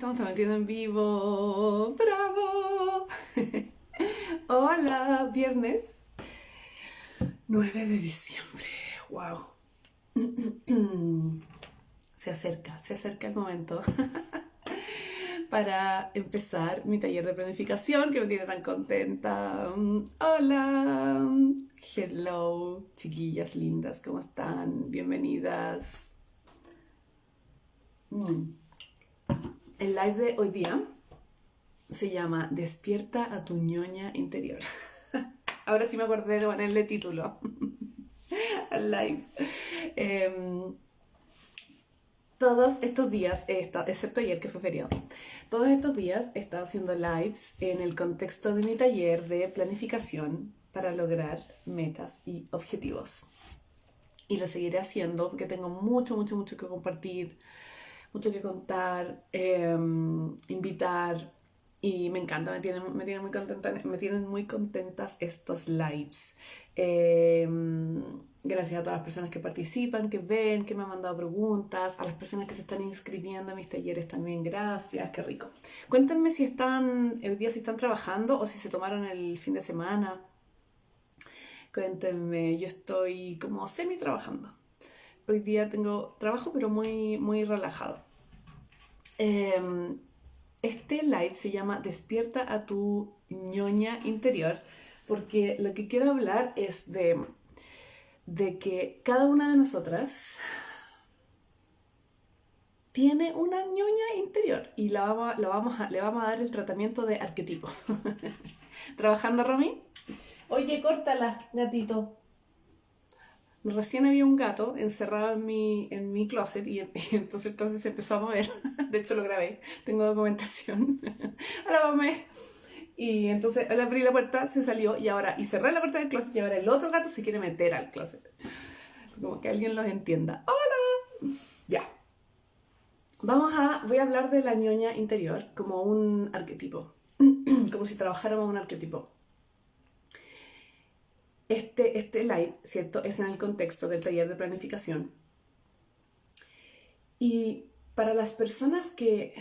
estamos transmitiendo en vivo. ¡Bravo! Hola, viernes 9 de diciembre. ¡Wow! Se acerca el momento para empezar mi taller de planificación que me tiene tan contenta. Hola, hello, chiquillas lindas, ¿cómo están? Bienvenidas. El live de hoy día se llama Despierta a tu ñoña interior. Ahora sí me acordé de ponerle título al live. Todos estos días he estado, excepto ayer que fue feriado, todos estos días he estado haciendo lives en el contexto de mi taller de planificación para lograr metas y objetivos. Y lo seguiré haciendo porque tengo mucho que compartir, mucho que contar, invitar, y me encanta, me tienen muy contentas estos lives. Gracias a todas las personas que participan, que ven, que me han mandado preguntas, a las personas que se están inscribiendo a mis talleres también, gracias, qué rico. Cuéntenme si están, el día si están trabajando o si se tomaron el fin de semana. Cuéntenme, yo estoy como semi trabajando. Hoy día tengo trabajo, pero muy relajado. Este live se llama Despierta a tu ñoña interior, porque lo que quiero hablar es de que cada una de nosotras tiene una ñoña interior y le vamos a dar el tratamiento de arquetipo. ¿Trabajando, Romy? Oye, córtala, gatito. Recién había un gato encerrado en mi closet y entonces el closet se empezó a mover. De hecho lo grabé, tengo documentación. ¡Alábame! Y entonces al abrir la puerta se salió y cerré la puerta del closet y ahora el otro gato se quiere meter al closet. Como que alguien los entienda. ¡Hola! Ya. Voy a hablar de la ñoña interior como un arquetipo. Como si trabajáramos un arquetipo. Este live, ¿cierto? Es en el contexto del taller de planificación. Y para las personas que,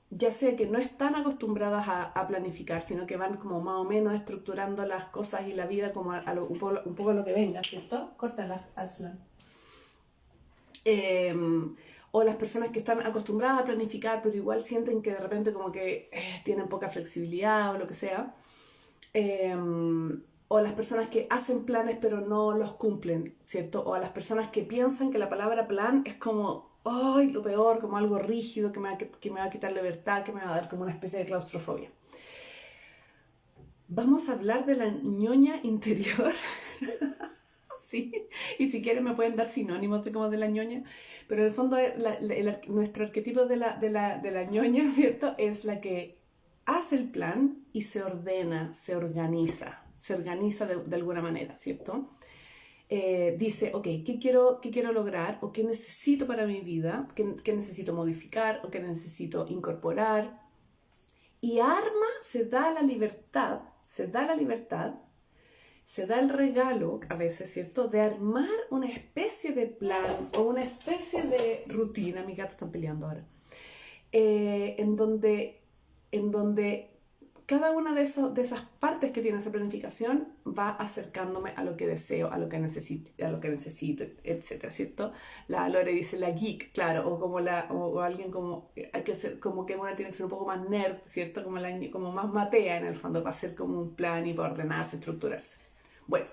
ya sea que no están acostumbradas a planificar, sino que van como más o menos estructurando las cosas y la vida como un poco a lo que venga, ¿cierto? Córtala, Aslan. O las personas que están acostumbradas a planificar, pero igual sienten que de repente como que tienen poca flexibilidad o lo que sea. O las personas que hacen planes pero no los cumplen, ¿cierto? O a las personas que piensan que la palabra plan es como, ¡ay, lo peor! Como algo rígido que me va a quitar libertad, que me va a dar como una especie de claustrofobia. Vamos a hablar de la ñoña interior. Sí, y si quieren me pueden dar sinónimos de la ñoña, pero en el fondo nuestro arquetipo de la ñoña, ¿cierto? Es la que hace el plan y se ordena, se organiza de alguna manera, ¿cierto? Dice, ok, ¿qué quiero lograr? ¿O qué necesito para mi vida? ¿Qué necesito modificar? ¿O qué necesito incorporar? Y se da la libertad, se da el regalo, a veces, ¿cierto?, de armar una especie de plan o una especie de rutina. Mis gatos están peleando ahora. En donde cada una de esas partes que tiene esa planificación va acercándome a lo que deseo, a lo que necesito, etcétera, ¿cierto? La Lore dice la geek, claro, o alguien como que una tiene que ser un poco más nerd, ¿cierto? Como más matea en el fondo, para hacer como un plan y para ordenarse, estructurarse. Bueno,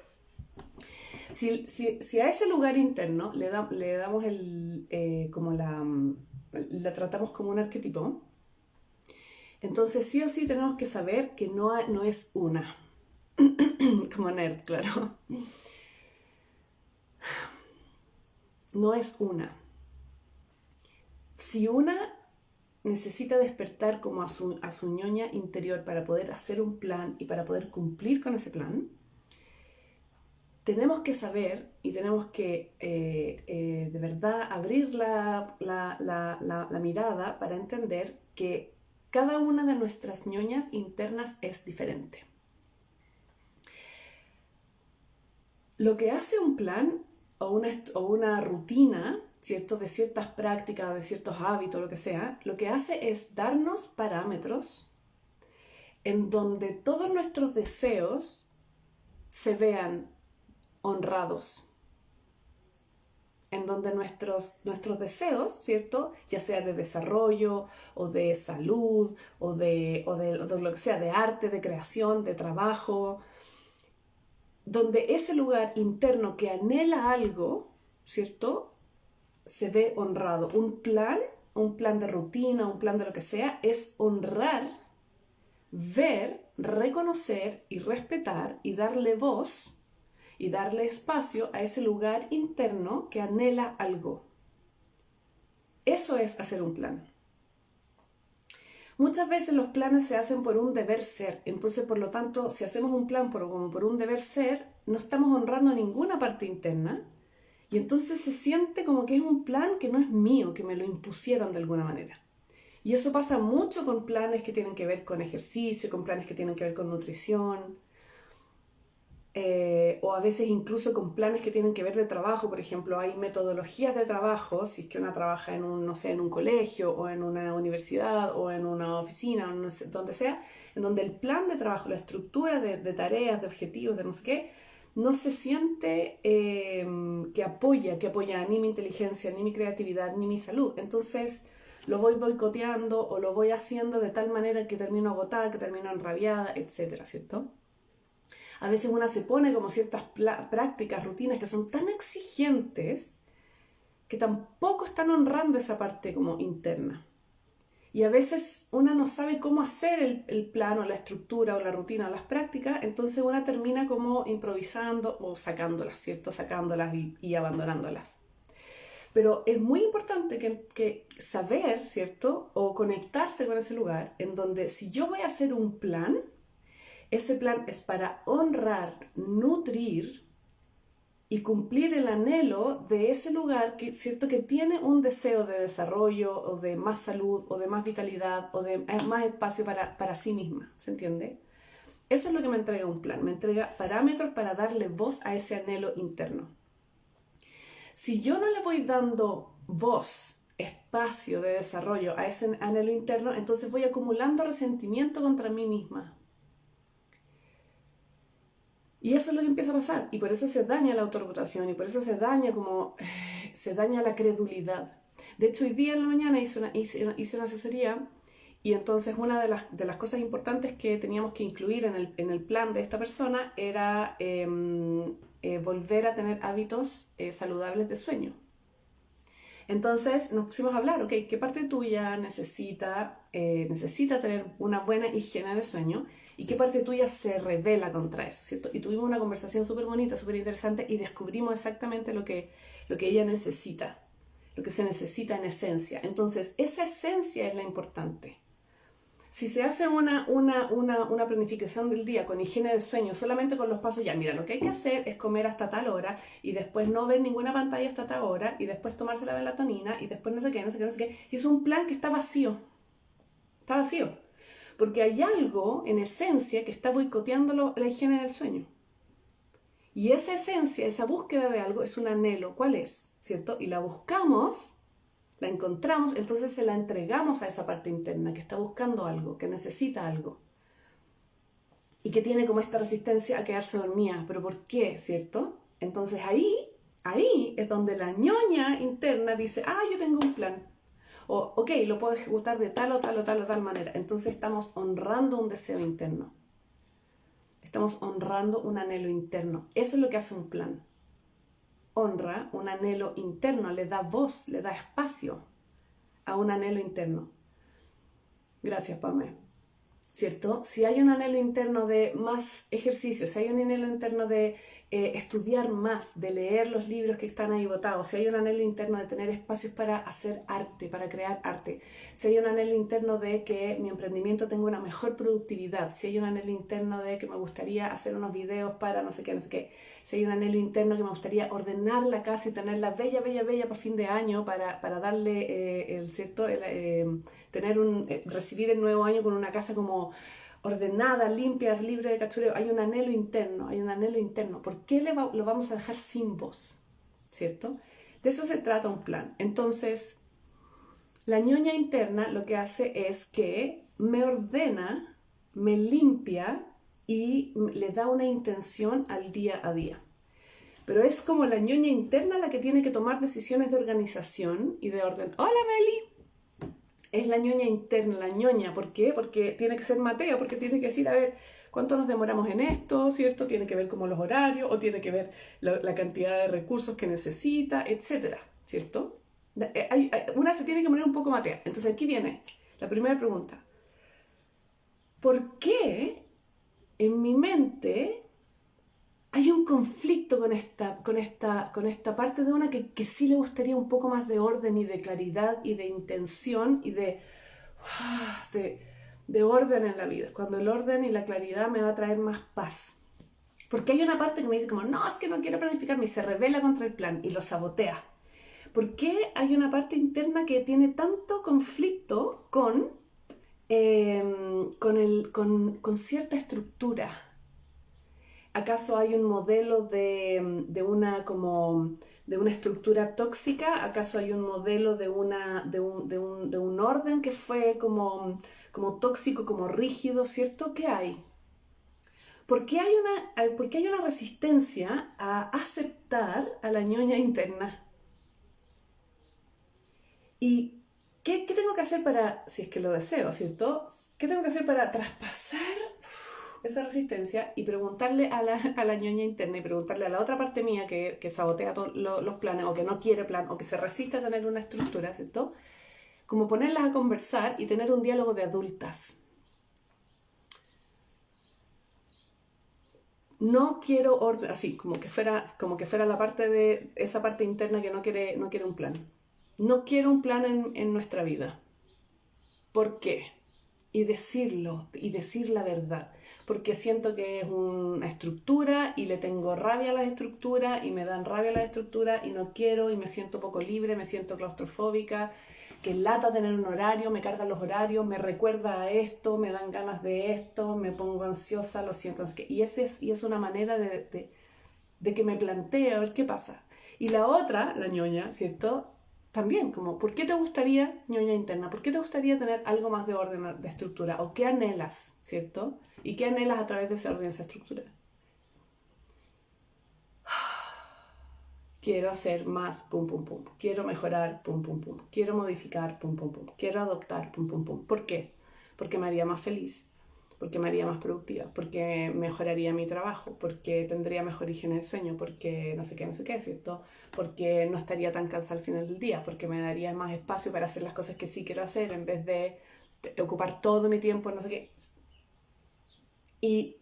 si a ese lugar interno le damos la tratamos como un arquetipo, entonces sí o sí tenemos que saber que no es una. Como nerd, claro. No es una. Si una necesita despertar como a su ñoña interior para poder hacer un plan y para poder cumplir con ese plan, tenemos que saber y tenemos que de verdad abrir la mirada para entender que cada una de nuestras ñoñas internas es diferente. Lo que hace un plan o una rutina ¿cierto? De ciertas prácticas, de ciertos hábitos, lo que sea, lo que hace es darnos parámetros en donde todos nuestros deseos se vean honrados, en donde nuestros deseos, ¿cierto? Ya sea de desarrollo o de salud o de lo que sea, de arte, de creación, de trabajo, donde ese lugar interno que anhela algo, ¿cierto? Se ve honrado. Un plan de rutina, un plan de lo que sea, es honrar, ver, reconocer y respetar y darle voz y darle espacio a ese lugar interno que anhela algo. Eso es hacer un plan. Muchas veces los planes se hacen por un deber ser, entonces por lo tanto, si hacemos un plan por un deber ser, no estamos honrando ninguna parte interna y entonces se siente como que es un plan que no es mío, que me lo impusieron de alguna manera. Y eso pasa mucho con planes que tienen que ver con ejercicio, con planes que tienen que ver con nutrición, o a veces incluso con planes que tienen que ver de trabajo. Por ejemplo, hay metodologías de trabajo, si es que una trabaja en un, no sé, en un colegio o en una universidad o en una oficina, o no sé, donde sea, en donde el plan de trabajo, la estructura de tareas, de objetivos, de no sé qué, no se siente que apoya ni mi inteligencia, ni mi creatividad, ni mi salud. Entonces lo voy boicoteando o lo voy haciendo de tal manera que termino agotada, que termino enrabiada, etcétera, ¿cierto? A veces una se pone como ciertas prácticas, rutinas que son tan exigentes que tampoco están honrando esa parte como interna. Y a veces una no sabe cómo hacer el plan o la estructura o la rutina o las prácticas, entonces una termina como improvisando o sacándolas, ¿cierto? Sacándolas y abandonándolas. Pero es muy importante que saber, ¿cierto? O conectarse con ese lugar en donde si yo voy a hacer un plan, ese plan es para honrar, nutrir y cumplir el anhelo de ese lugar que, ¿cierto? Que tiene un deseo de desarrollo o de más salud o de más vitalidad o de más espacio para sí misma, ¿se entiende? Eso es lo que me entrega un plan, me entrega parámetros para darle voz a ese anhelo interno. Si yo no le voy dando voz, espacio de desarrollo a ese anhelo interno, entonces voy acumulando resentimiento contra mí misma. Y eso es lo que empieza a pasar, y por eso se daña la autorreputación, y por eso se daña la credulidad. De hecho, hoy día en la mañana hice una asesoría, y entonces una de las cosas importantes que teníamos que incluir en el plan de esta persona era volver a tener hábitos saludables de sueño. Entonces nos pusimos a hablar, ok, ¿qué parte tuya necesita tener una buena higiene de sueño? ¿Y qué parte tuya se rebela contra eso, ¿cierto? Y tuvimos una conversación súper bonita, súper interesante y descubrimos exactamente lo que ella necesita, lo que se necesita en esencia. Entonces, esa esencia es la importante. Si se hace una planificación del día con higiene del sueño, solamente con los pasos, ya mira, lo que hay que hacer es comer hasta tal hora y después no ver ninguna pantalla hasta tal hora y después tomarse la melatonina y después no sé qué, no sé qué, no sé qué. Y es un plan que está vacío. Está vacío. Porque hay algo en esencia que está boicoteando la higiene del sueño. Y esa esencia, esa búsqueda de algo es un anhelo. ¿Cuál es? ¿Cierto? Y la buscamos, la encontramos, entonces se la entregamos a esa parte interna que está buscando algo, que necesita algo. Y que tiene como esta resistencia a quedarse dormida. ¿Pero por qué? ¿Cierto? Entonces ahí es donde la ñoña interna dice, yo tengo un plan. O, ok, lo puedo ejecutar de tal o tal o tal o tal manera. Entonces estamos honrando un deseo interno. Estamos honrando un anhelo interno. Eso es lo que hace un plan. Honra un anhelo interno, le da voz, le da espacio a un anhelo interno. Gracias, Pame. ¿Cierto? Si hay un anhelo interno de más ejercicio, si hay un anhelo interno de estudiar más, de leer los libros que están ahí botados, si hay un anhelo interno de tener espacios para hacer arte, para crear arte, si hay un anhelo interno de que mi emprendimiento tenga una mejor productividad, si hay un anhelo interno de que me gustaría hacer unos videos para no sé qué, si hay un anhelo interno que me gustaría ordenar la casa y tenerla bella, bella, bella para fin de año, para darle recibir el nuevo año con una casa como ordenada, limpia, libre de cachureo. Hay un anhelo interno. ¿Por qué lo vamos a dejar sin voz? ¿Cierto? De eso se trata un plan. Entonces, la ñoña interna lo que hace es que me ordena, me limpia y le da una intención al día a día. Pero es como la ñoña interna la que tiene que tomar decisiones de organización y de orden. ¡Hola, Meli! Es la ñoña interna, la ñoña. ¿Por qué? Porque tiene que ser Mateo, porque tiene que decir, a ver, ¿cuánto nos demoramos en esto? ¿Cierto? Tiene que ver como los horarios, o tiene que ver la cantidad de recursos que necesita, etcétera, ¿cierto? Una se tiene que poner un poco Matea. Entonces aquí viene la primera pregunta. ¿Por qué en mi mente hay un conflicto con esta parte de una que sí le gustaría un poco más de orden y de claridad y de intención y de orden en la vida? Cuando el orden y la claridad me va a traer más paz. Porque hay una parte que me dice como, no, es que no quiero planificarme, y se rebela contra el plan y lo sabotea. ¿Por qué hay una parte interna que tiene tanto conflicto con cierta estructura? ¿Acaso hay un modelo de una estructura tóxica? ¿Acaso hay un modelo de un orden que fue como tóxico, como rígido, ¿cierto? ¿Qué hay? ¿Por qué hay una resistencia a aceptar a la ñoña interna? ¿Y qué tengo que hacer para, si es que lo deseo, ¿cierto? ¿Qué tengo que hacer para traspasar esa resistencia y preguntarle a la ñoña interna y preguntarle a la otra parte mía que sabotea todos los planes o que no quiere plan o que se resiste a tener una estructura, ¿cierto? Como ponerlas a conversar y tener un diálogo de adultas. No quiero orden, así, como que fuera la parte de esa parte interna que no quiere un plan. No quiero un plan en nuestra vida. ¿Por qué? Y decirlo, y decir la verdad. Porque siento que es una estructura y le tengo rabia a las estructuras y me dan rabia las estructuras y no quiero y me siento poco libre, me siento claustrofóbica, que lata tener un horario, me cargan los horarios, me recuerda a esto, me dan ganas de esto, me pongo ansiosa, lo siento. Y es una manera de que me plantee a ver qué pasa. Y la otra, la ñoña, ¿cierto? También, como, ¿por qué te gustaría, ñoña interna, por qué te gustaría tener algo más de orden, de estructura? ¿O qué anhelas, ¿cierto? ¿Y qué anhelas a través de ese orden, esa estructura? Quiero hacer más, pum, pum, pum. Quiero mejorar, pum, pum, pum. Quiero modificar, pum, pum, pum. Quiero adoptar, pum, pum, pum. ¿Por qué? Porque me haría más feliz, porque me haría más productiva, porque mejoraría mi trabajo, porque tendría mejor higiene del sueño, porque no sé qué, ¿cierto? Porque no estaría tan cansada al final del día, porque me daría más espacio para hacer las cosas que sí quiero hacer en vez de ocupar todo mi tiempo en no sé qué. Y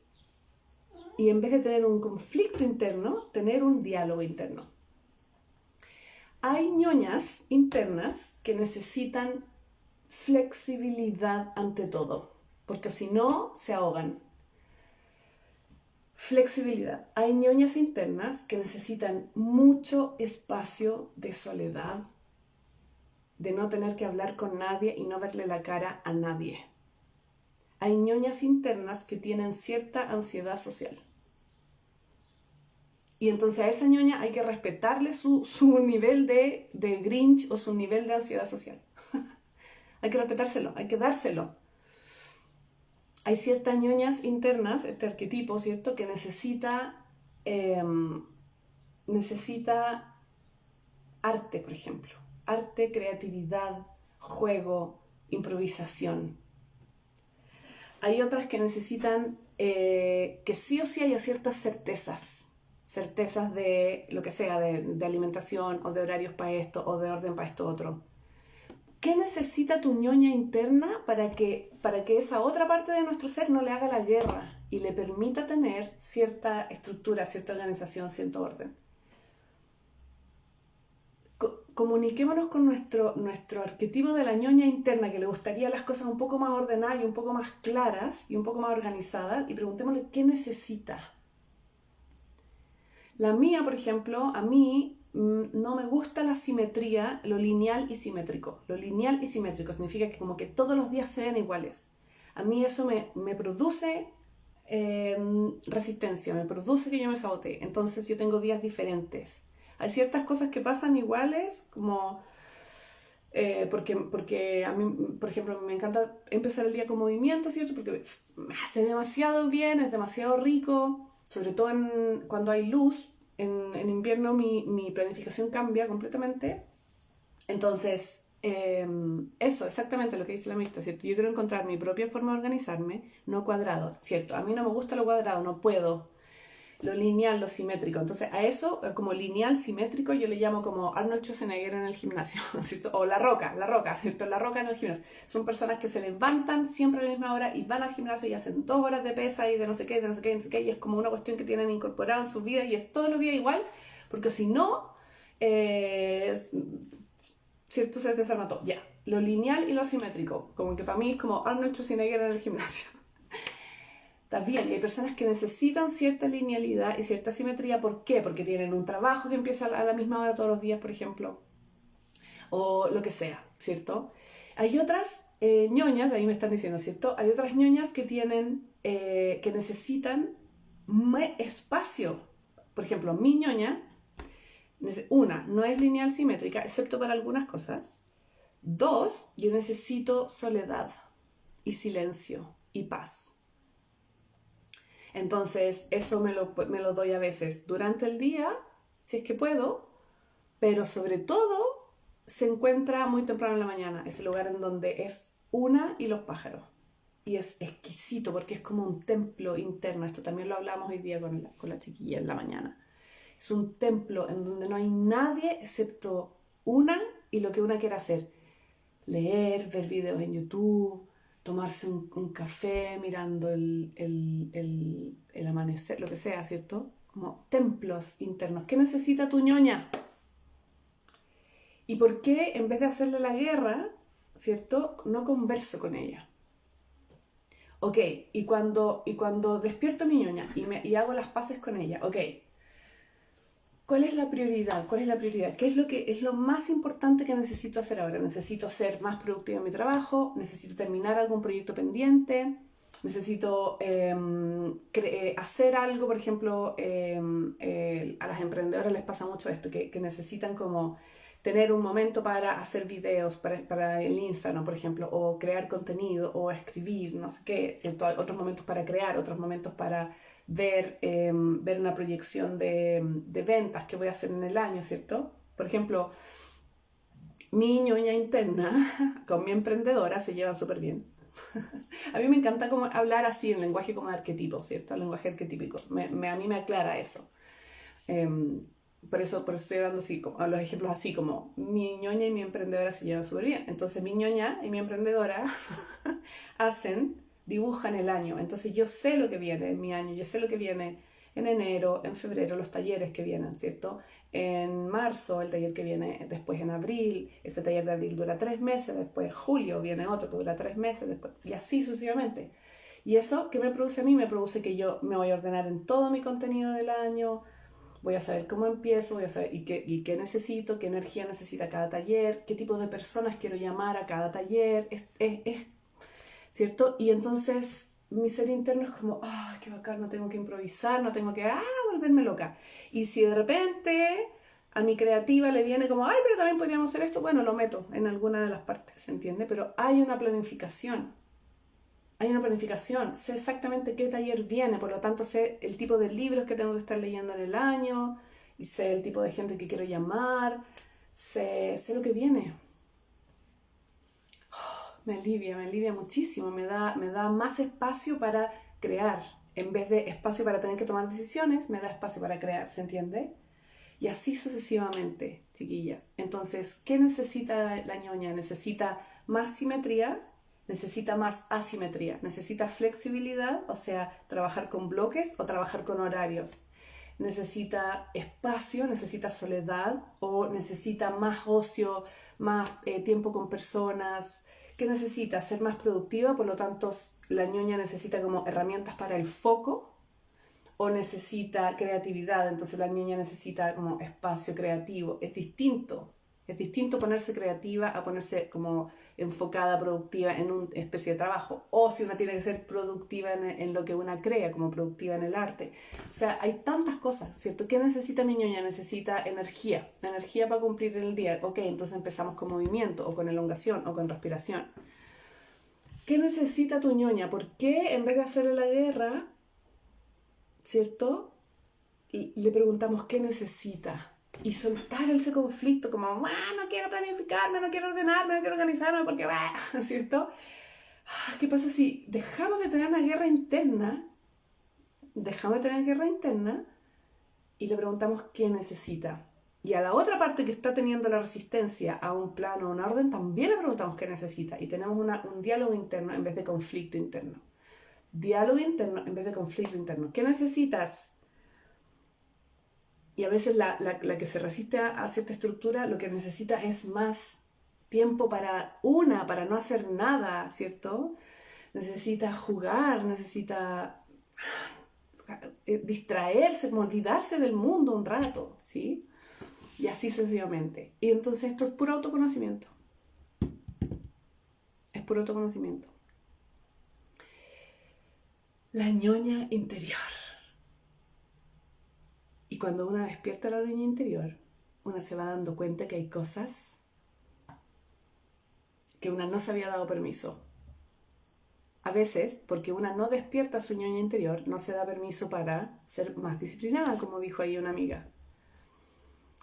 en vez de tener un conflicto interno, tener un diálogo interno. Hay ñoñas internas que necesitan flexibilidad ante todo, porque si no, se ahogan. Flexibilidad. Hay ñoñas internas que necesitan mucho espacio de soledad, de no tener que hablar con nadie y no verle la cara a nadie. Hay ñoñas internas que tienen cierta ansiedad social. Y entonces a esa ñoña hay que respetarle su nivel de Grinch o su nivel de ansiedad social. Hay que respetárselo, hay que dárselo. Hay ciertas ñoñas internas, este arquetipo, ¿cierto?, que necesita arte, por ejemplo. Arte, creatividad, juego, improvisación. Hay otras que necesitan que sí o sí haya ciertas certezas de lo que sea, de alimentación o de horarios para esto o de orden para esto otro. ¿Qué necesita tu ñoña interna para que esa otra parte de nuestro ser no le haga la guerra y le permita tener cierta estructura, cierta organización, cierto orden? Comuniquémonos con nuestro arquetipo de la ñoña interna, que le gustaría las cosas un poco más ordenadas y un poco más claras y un poco más organizadas, y preguntémosle qué necesita. La mía, por ejemplo, a mí no me gusta la simetría, lo lineal y simétrico. Lo lineal y simétrico significa que como que todos los días sean iguales. A mí eso me produce resistencia, me produce que yo me sabotee. Entonces yo tengo días diferentes. Hay ciertas cosas que pasan iguales, como porque a mí, por ejemplo, me encanta empezar el día con movimiento, ¿cierto? Porque me hace demasiado bien, es demasiado rico, sobre todo cuando hay luz. En invierno mi planificación cambia completamente. Entonces, eso, exactamente lo que dice la mixta, ¿cierto? Yo quiero encontrar mi propia forma de organizarme, no cuadrado, ¿cierto? A mí no me gusta lo cuadrado, no puedo. Lo lineal, lo simétrico. Entonces, a eso, como lineal, simétrico, yo le llamo como Arnold Schwarzenegger en el gimnasio, ¿cierto? O La Roca, ¿cierto? La Roca en el gimnasio. Son personas que se levantan siempre a la misma hora y van al gimnasio y hacen 2 horas de pesa y de no sé qué, de no sé qué, de no sé qué, y es como una cuestión que tienen incorporada en sus vidas y es todos los días igual, porque si no, ¿cierto? Se desarma todo. Ya. Lo lineal y lo simétrico. Como que para mí es como Arnold Schwarzenegger en el gimnasio. Está bien, y hay personas que necesitan cierta linealidad y cierta simetría. ¿Por qué? Porque tienen un trabajo que empieza a la misma hora todos los días, por ejemplo, o lo que sea, ¿cierto? Hay otras ñoñas, ahí me están diciendo, ¿cierto? Hay otras ñoñas que tienen, que necesitan espacio. Por ejemplo, mi ñoña, una, no es lineal simétrica, excepto para algunas cosas. 2, yo necesito soledad y silencio y paz. Entonces, eso me lo doy a veces durante el día, si es que puedo, pero sobre todo se encuentra muy temprano en la mañana, ese lugar en donde es una y los pájaros. Y es exquisito porque es como un templo interno. Esto también lo hablamos hoy día con la chiquilla en la mañana. Es un templo en donde no hay nadie excepto una y lo que una quiera hacer. Leer, ver videos en YouTube, tomarse un café mirando el amanecer, lo que sea, ¿cierto? Como templos internos. ¿Qué necesita tu ñoña? ¿Y por qué en vez de hacerle la guerra, ¿cierto? No converso con ella. Ok, y cuando despierto a mi ñoña y hago las paces con ella, ok, ¿cuál es la prioridad? ¿Cuál es la prioridad? ¿Qué es lo más importante que necesito hacer ahora? Necesito ser más productiva en mi trabajo, necesito terminar algún proyecto pendiente, necesito hacer algo, por ejemplo, a las emprendedoras les pasa mucho esto, que necesitan como tener un momento para hacer videos, para el Instagram, por ejemplo, o crear contenido, o escribir, no sé qué, ¿cierto? Hay otros momentos para crear, otros momentos para ver una proyección de ventas que voy a hacer en el año, ¿cierto? Por ejemplo, mi ñoña interna con mi emprendedora se llevan súper bien. A mí me encanta como hablar así en lenguaje como de arquetipo, ¿cierto? El lenguaje arquetípico. A mí me aclara eso. Por eso estoy dando así, como, los ejemplos así como mi ñoña y mi emprendedora se llevan súper bien. Entonces mi ñoña y mi emprendedora dibujan el año. Entonces yo sé lo que viene en mi año, yo sé lo que viene en enero, en febrero, los talleres que vienen, ¿cierto? En marzo, el taller que viene después en abril, ese taller de abril dura 3 meses, después julio viene otro que dura 3 meses, después, y así sucesivamente. Y eso, ¿qué me produce a mí? Me produce que yo me voy a ordenar en todo mi contenido del año, voy a saber cómo empiezo, voy a saber y qué necesito, qué energía necesita cada taller, qué tipo de personas quiero llamar a cada taller, ¿cierto? Y entonces mi ser interno es como, ¡ah, qué bacán! No tengo que improvisar, no tengo que, volverme loca. Y si de repente a mi creativa le viene como, ¡ay, pero también podríamos hacer esto! Bueno, lo meto en alguna de las partes, ¿se entiende? Pero hay una planificación. Hay una planificación, sé exactamente qué taller viene, por lo tanto sé el tipo de libros que tengo que estar leyendo en el año, y sé el tipo de gente que quiero llamar, sé lo que viene. Me alivia muchísimo, me da más espacio para crear. En vez de espacio para tener que tomar decisiones, me da espacio para crear, ¿se entiende? Y así sucesivamente, chiquillas. Entonces, ¿qué necesita la ñoña? Necesita más simetría, necesita más asimetría, necesita flexibilidad, o sea, trabajar con bloques o trabajar con horarios. Necesita espacio, necesita soledad o necesita más ocio, más tiempo con personas. ¿Qué necesita? Ser más productiva, por lo tanto la ñoña necesita como herramientas para el foco o necesita creatividad, entonces la ñoña necesita como espacio creativo. Es Es distinto ponerse creativa a ponerse como enfocada, productiva en una especie de trabajo. O si una tiene que ser productiva en lo que una crea, como productiva en el arte. O sea, hay tantas cosas, ¿cierto? ¿Qué necesita mi ñoña? Necesita energía. Energía para cumplir el día. Ok, entonces empezamos con movimiento, o con elongación, o con respiración. ¿Qué necesita tu ñoña? ¿Por qué en vez de hacerle la guerra, ¿cierto? Le preguntamos qué necesita. Y soltar ese conflicto como, no quiero planificarme, no quiero ordenarme, no quiero organizarme porque, ¿cierto? ¿Qué pasa si dejamos de tener una guerra interna? Y le preguntamos qué necesita. Y a la otra parte que está teniendo la resistencia a un plano o una orden, también le preguntamos qué necesita. Y tenemos un diálogo interno en vez de conflicto interno. Diálogo interno en vez de conflicto interno. ¿Qué necesitas? Y a veces la que se resiste a cierta estructura lo que necesita es más tiempo para no hacer nada, ¿cierto? Necesita jugar, necesita distraerse, olvidarse del mundo un rato, ¿sí? Y así sucesivamente. Y entonces esto es puro autoconocimiento. Es puro autoconocimiento. La ñoña interior. Y cuando una despierta la ñoña interior, una se va dando cuenta que hay cosas que una no se había dado permiso. A veces, porque una no despierta su ñoña interior, no se da permiso para ser más disciplinada, como dijo ahí una amiga.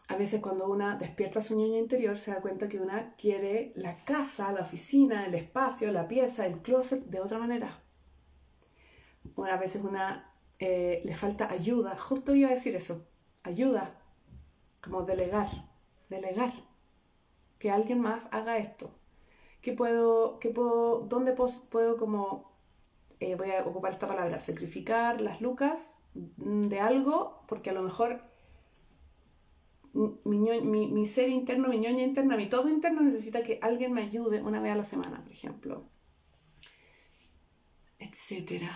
A veces cuando una despierta su ñoña interior, se da cuenta que una quiere la casa, la oficina, el espacio, la pieza, el closet de otra manera. A veces una le falta ayuda. Justo iba a decir eso. Ayuda. Como delegar. Que alguien más haga esto. ¿Dónde puedo como, voy a ocupar esta palabra, sacrificar las lucas de algo? Porque a lo mejor mi ser interno, mi ñoña interna, mi todo interno necesita que alguien me ayude una vez a la semana, por ejemplo. Etcétera.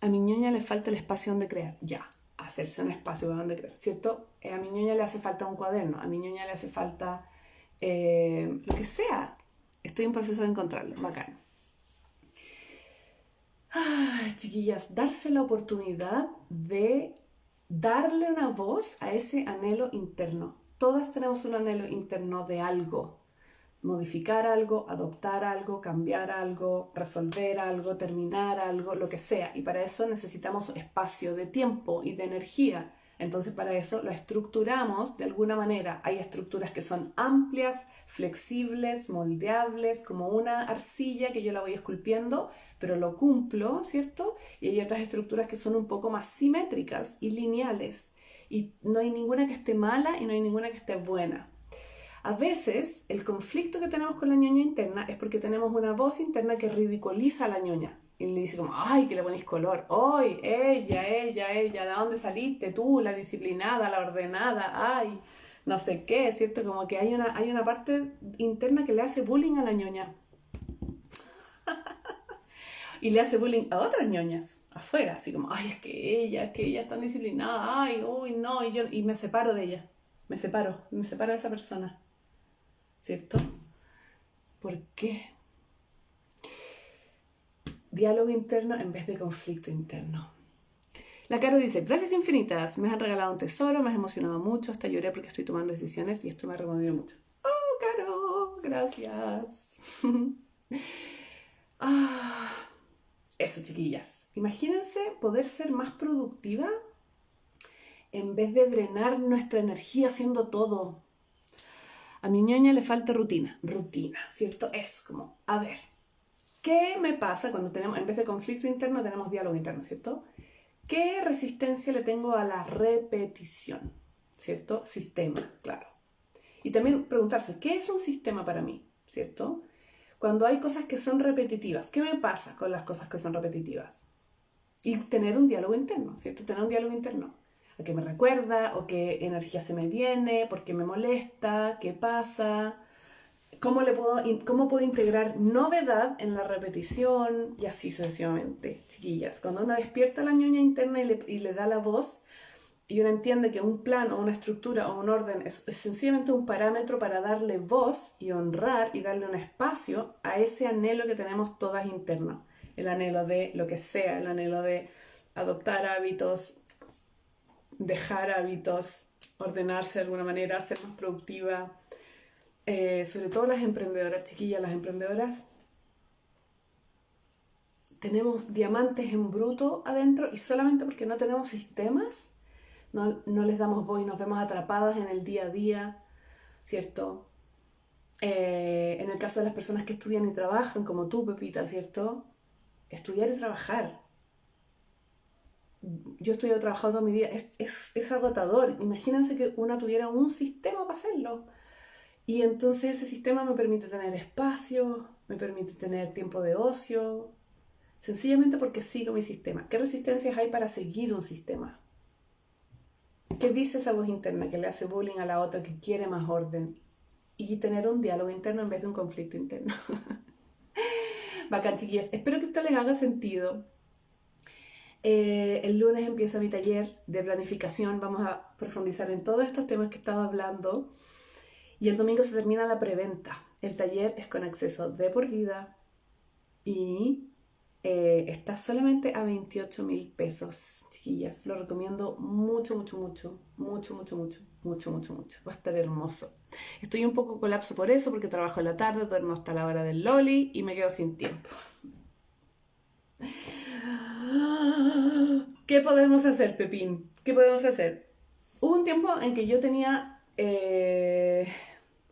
A mi ñoña le falta el espacio donde crear. Ya, hacerse un espacio donde crear, ¿cierto? A mi ñoña le hace falta un cuaderno, a mi ñoña le hace falta lo que sea. Estoy en proceso de encontrarlo, bacán. Chiquillas, darse la oportunidad de darle una voz a ese anhelo interno. Todas tenemos un anhelo interno de algo. Modificar algo, adoptar algo, cambiar algo, resolver algo, terminar algo, lo que sea. Y para eso necesitamos espacio de tiempo y de energía. Entonces para eso lo estructuramos de alguna manera. Hay estructuras que son amplias, flexibles, moldeables, como una arcilla que yo la voy esculpiendo, pero lo cumplo, ¿cierto? Y hay otras estructuras que son un poco más simétricas y lineales. Y no hay ninguna que esté mala y no hay ninguna que esté buena. A veces el conflicto que tenemos con la ñoña interna es porque tenemos una voz interna que ridiculiza a la ñoña. Y le dice como, ay, que le ponéis color. Ay, ella, ¿de dónde saliste tú? La disciplinada, la ordenada, ay, no sé qué, ¿cierto? Como que hay una parte interna que le hace bullying a la ñoña. Y le hace bullying a otras ñoñas, afuera, así como, ay, es que ella es tan disciplinada, ay, uy, no, y me separo de ella. Me separo de esa persona. ¿Cierto? ¿Por qué? Diálogo interno en vez de conflicto interno. La Caro dice, gracias infinitas, me han regalado un tesoro, me has emocionado mucho, hasta lloré porque estoy tomando decisiones y esto me ha removido mucho. ¡Oh, Caro! Gracias. Eso, chiquillas. Imagínense poder ser más productiva en vez de drenar nuestra energía haciendo todo. A mi ñoña le falta rutina, ¿cierto? Es como, a ver, ¿qué me pasa cuando tenemos, en vez de conflicto interno, tenemos diálogo interno, ¿cierto? ¿Qué resistencia le tengo a la repetición? ¿Cierto? Sistema, claro. Y también preguntarse, ¿qué es un sistema para mí? ¿Cierto? Cuando hay cosas que son repetitivas, ¿qué me pasa con las cosas que son repetitivas? Y tener un diálogo interno, ¿cierto? Tener un diálogo interno. ¿A qué me recuerda? ¿O qué energía se me viene? ¿Por qué me molesta? ¿Qué pasa? ¿Cómo puedo integrar novedad en la repetición? Y así sucesivamente, chiquillas. Cuando uno despierta la ñoña interna y le da la voz, y uno entiende que un plan o una estructura o un orden es sencillamente un parámetro para darle voz y honrar y darle un espacio a ese anhelo que tenemos todas interno. El anhelo de lo que sea, el anhelo de adoptar hábitos, dejar hábitos, ordenarse de alguna manera, ser más productiva. Sobre todo las emprendedoras, chiquillas, las emprendedoras, tenemos diamantes en bruto adentro y solamente porque no tenemos sistemas, no les damos voz y nos vemos atrapadas en el día a día, ¿cierto? En el caso de las personas que estudian y trabajan, como tú, Pepita, ¿cierto? Estudiar y trabajar. Yo he estudiado y trabajado toda mi vida, es agotador. Imagínense que una tuviera un sistema para hacerlo. Y entonces ese sistema me permite tener espacio, me permite tener tiempo de ocio, sencillamente porque sigo mi sistema. ¿Qué resistencias hay para seguir un sistema? ¿Qué dice esa voz interna que le hace bullying a la otra, que quiere más orden? Y tener un diálogo interno en vez de un conflicto interno. Bacán, chiquillas. Espero que esto les haga sentido. El lunes empieza mi taller de planificación. Vamos a profundizar en todos estos temas que he estado hablando. Y el domingo se termina la preventa. El taller es con acceso de por vida y está solamente a 28.000 pesos, chiquillas. Lo recomiendo mucho, mucho, mucho, mucho, mucho, mucho, mucho, mucho, mucho. Va a estar hermoso. Estoy un poco colapso por eso, porque trabajo en la tarde, duermo hasta la hora del loli y me quedo sin tiempo. ¿Qué podemos hacer, Pepín? ¿Qué podemos hacer? Hubo un tiempo en que yo tenía...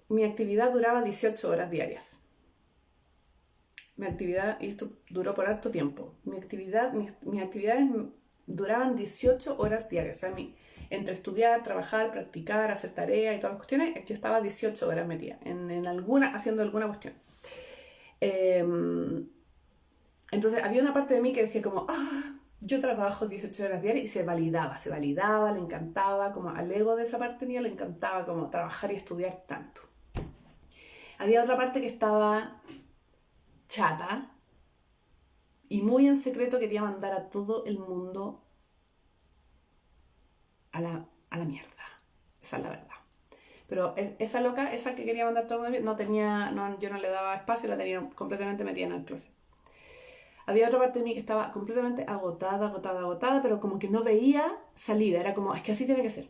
mi actividad duraba 18 horas diarias. Mi actividad, y esto duró por harto tiempo, mis actividades duraban 18 horas diarias. O sea, entre estudiar, trabajar, practicar, hacer tareas y todas las cuestiones, yo estaba 18 horas metida haciendo alguna cuestión. Entonces había una parte de mí que decía como, yo trabajo 18 horas diarias, y se validaba, le encantaba, como al ego de esa parte mía le encantaba como trabajar y estudiar tanto. Había otra parte que estaba chata y muy en secreto quería mandar a todo el mundo a la mierda. Esa es la verdad. Pero esa loca, esa que quería mandar a todo el mundo, yo no le daba espacio, la tenía completamente metida en el closet. Había otra parte de mí que estaba completamente agotada, pero como que no veía salida. Era como, es que así tiene que ser,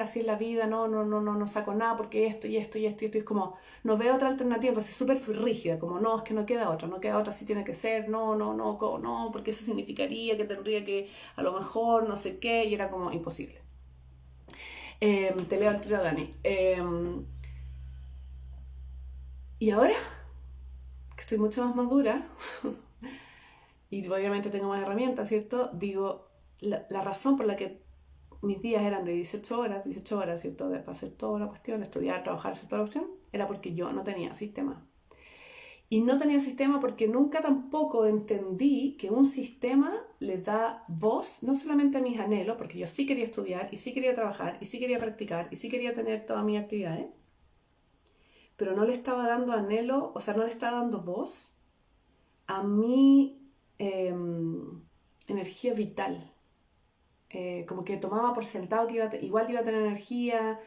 así es la vida, no saco nada porque esto y esto y esto y esto. Es como, no veo otra alternativa, entonces súper rígida, como, no, es que no queda otra, así tiene que ser, no, porque eso significaría que tendría que, a lo mejor, no sé qué, y era como imposible. Te leo al tiro, Dani. Y ahora, que estoy mucho más madura, y obviamente tengo más herramientas, ¿cierto? Digo, la razón por la que mis días eran de 18 horas, ¿cierto? De hacer toda la cuestión, estudiar, trabajar, hacer toda la cuestión, era porque yo no tenía sistema. Y no tenía sistema porque nunca tampoco entendí que un sistema le da voz, no solamente a mis anhelos, porque yo sí quería estudiar, y sí quería trabajar, y sí quería practicar, y sí quería tener todas mis actividades, pero no le estaba dando anhelo, o sea, no le estaba dando voz a mi energía vital. Como que tomaba por sentado que igual iba a tener energía.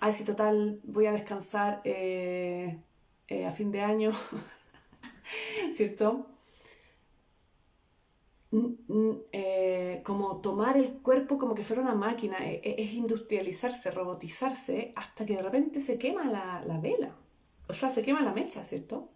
Ay, sí, total, voy a descansar a fin de año, ¿cierto? Como tomar el cuerpo como que fuera una máquina, es industrializarse, robotizarse, hasta que de repente se quema la vela. O sea, se quema la mecha, ¿cierto?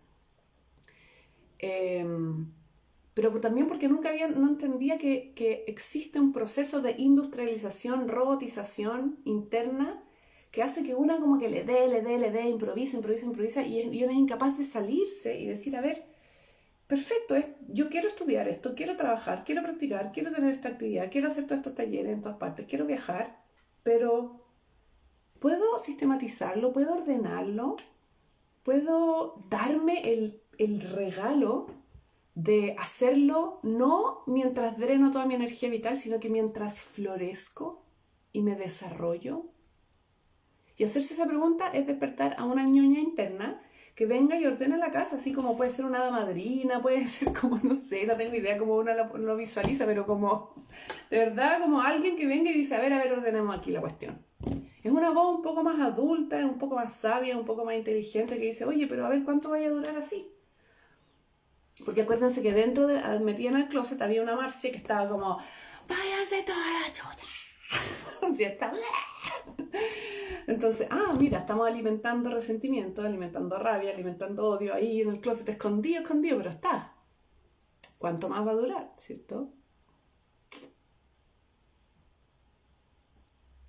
Pero también porque no entendía que existe un proceso de industrialización, robotización interna que hace que una como que le dé, improvisa, y una es incapaz de salirse y decir, a ver, perfecto, yo quiero estudiar esto, quiero trabajar, quiero practicar, quiero tener esta actividad, quiero hacer todos estos talleres en todas partes, quiero viajar, pero ¿puedo sistematizarlo? ¿Puedo ordenarlo? ¿Puedo darme el regalo de hacerlo no mientras dreno toda mi energía vital, sino que mientras florezco y me desarrollo? Y hacerse esa pregunta es despertar a una ñoña interna que venga y ordene la casa, así como puede ser una hada madrina, puede ser como, no sé, no tengo idea cómo uno lo visualiza, pero como, de verdad, como alguien que venga y dice, a ver, ordenemos aquí la cuestión. Es una voz un poco más adulta, un poco más sabia, un poco más inteligente, que dice, oye, pero a ver, ¿cuánto vaya a durar así? Porque acuérdense que dentro metida en el closet, había una Marcia que estaba como, váyase toda la chuta. ¿Cierto? Entonces, mira, estamos alimentando resentimiento, alimentando rabia, alimentando odio ahí en el closet, escondido, pero está. ¿Cuánto más va a durar? ¿Cierto?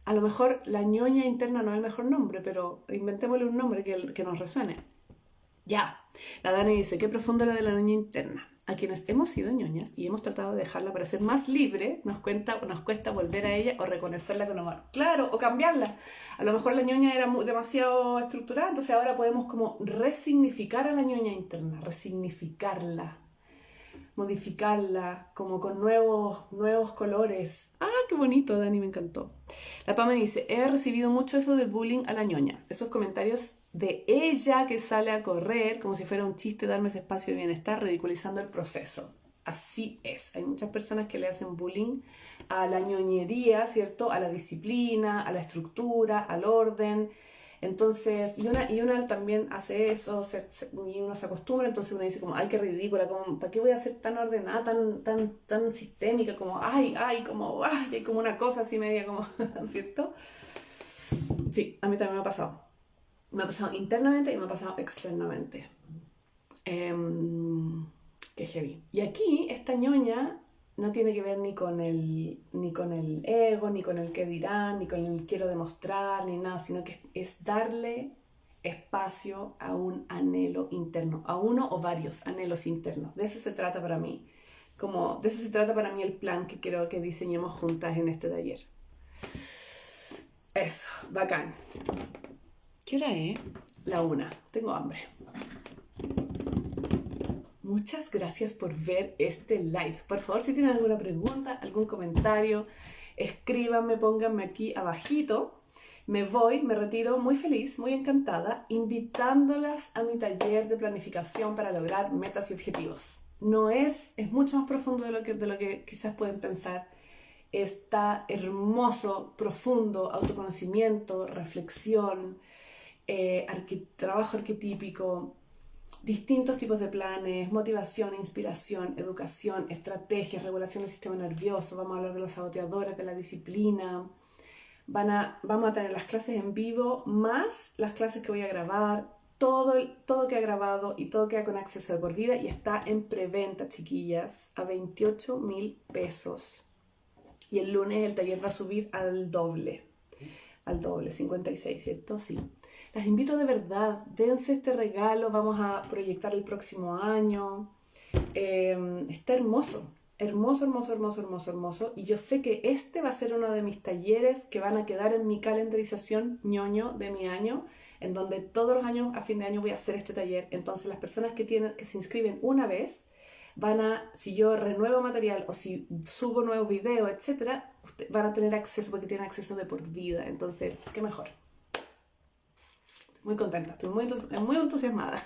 A lo mejor la ñoña interna no es el mejor nombre, pero inventémosle un nombre que nos resuene. Ya. La Dani dice, qué profundo lo de la ñoña interna. A quienes hemos sido ñoñas y hemos tratado de dejarla para ser más libre, nos cuesta volver a ella o reconocerla con amor. Claro, o cambiarla. A lo mejor la ñoña era demasiado estructurada, entonces ahora podemos como resignificar a la ñoña interna, resignificarla, modificarla, como con nuevos colores. Qué bonito, Dani, me encantó. La Pame dice, he recibido mucho eso del bullying a la ñoña. Esos comentarios de ella que sale a correr, como si fuera un chiste, darme ese espacio de bienestar, ridiculizando el proceso. Así es. Hay muchas personas que le hacen bullying a la ñoñería, ¿cierto? A la disciplina, a la estructura, al orden. Entonces, y una también hace eso, y uno se acostumbra, entonces uno dice como, ay, qué ridícula, como, ¿para qué voy a ser tan ordenada, tan sistémica, como, hay como una cosa así media, como, ¿cierto? Sí, a mí también me ha pasado. Me ha pasado internamente y me ha pasado externamente. Qué heavy. Y aquí, esta ñoña no tiene que ver ni con el ego, ni con el qué dirán, ni con el quiero demostrar, ni nada, sino que es darle espacio a un anhelo interno, a uno o varios anhelos internos. De eso se trata para mí. De eso se trata para mí el plan que quiero que diseñemos juntas en este taller. Eso, bacán. ¿Qué hora es? La 1. Tengo hambre. Muchas gracias por ver este live. Por favor, si tienen alguna pregunta, algún comentario, escríbanme, pónganme aquí abajito. Me retiro muy feliz, muy encantada, invitándolas a mi taller de planificación para lograr metas y objetivos. Es mucho más profundo de lo que quizás pueden pensar. Está hermoso, profundo, autoconocimiento, reflexión, trabajo arquetípico, distintos tipos de planes, motivación, inspiración, educación, estrategias, regulación del sistema nervioso. Vamos a hablar de los saboteadores, de la disciplina. Vamos a tener las clases en vivo, más las clases que voy a grabar, todo que he grabado y todo queda con acceso de por vida y está en preventa, chiquillas, a 28.000 pesos. Y el lunes el taller va a subir al doble, 56, ¿cierto? Sí. Las invito de verdad, dense este regalo, vamos a proyectar el próximo año. Está hermoso, hermoso. Y yo sé que este va a ser uno de mis talleres que van a quedar en mi calendarización ñoño de mi año, en donde todos los años, a fin de año, voy a hacer este taller. Entonces las personas que se inscriben una vez, si yo renuevo material o si subo nuevos videos, etcétera, van a tener acceso porque tienen acceso de por vida. Entonces, qué mejor. Muy contenta, estoy muy entusiasmada.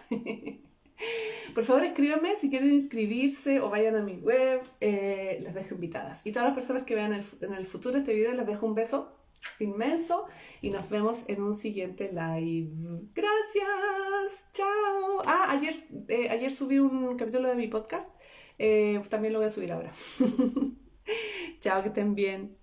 Por favor, escríbanme si quieren inscribirse o vayan a mi web, les dejo invitadas. Y todas las personas que vean en el futuro este video, les dejo un beso inmenso y nos vemos en un siguiente live. Gracias, chao. Ayer subí un capítulo de mi podcast, también lo voy a subir ahora. Chao, que estén bien.